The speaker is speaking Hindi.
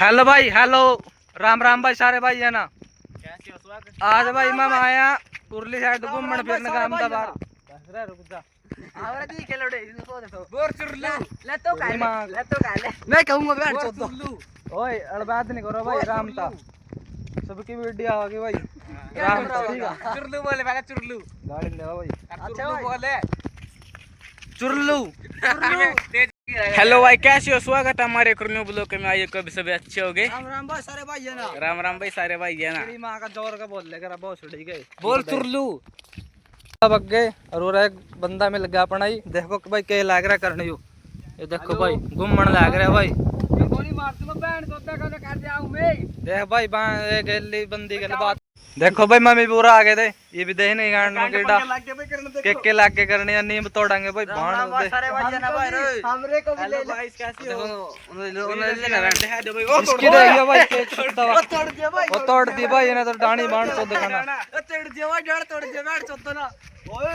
हेलो भाई, हेलो राम राम भाई सारे भाई है ना। आज भाई मैं आया उर्ली साइड घूमने फिरने का अहमदाबाद। मैं कहूंगा बैठ चोदो। ओए अड़बात नहीं करो भाई, रामता सबकी वीडियो आ गई भाई। रामता ठीक है, चुरलू बोले पहले चुरलू। गाड़ी ले भाई, अच्छा बोले चुरलू। हेलो भाई, कैसे हो? स्वागत है हमारे न्यू ब्लॉग में। आइए, कभी सभी अच्छे हो गए। राम राम भाई सारे भाई है ना। राम राम भाई सारे भाई है ना। तेरी माँ का जोर का बोल लेकर बहुत छुड़ी गए। बोल चुरलू। अब गए और एक बंदा मिल गया अपना ही। देखो भाई के लाग रहा करने यू। ये देखो भाई घूमने लाग रहा भाई। गोली मार दूंगा बैंड सोता कर दे आऊं मैं। देख भाई गेली बंदी के बात देखो भाई, मम्मी पूरा आ गए थे। ये भी देख नहीं गांड में कीड़ा के लाग के करने या नींब तोड़ेंगे भाई। भाण सारे भाई है ना भाई हमरे को भी ले ले। कैसे हो? इसकी देखियो भाई के छुट्टा वो तोड़ दिया भाई। वो तोड़ दी भाई ने तो डाणी बाण तो दुकाना। तोड़ दिया भाई, जड़ तोड़ दिया बैठ सोता ना। ओए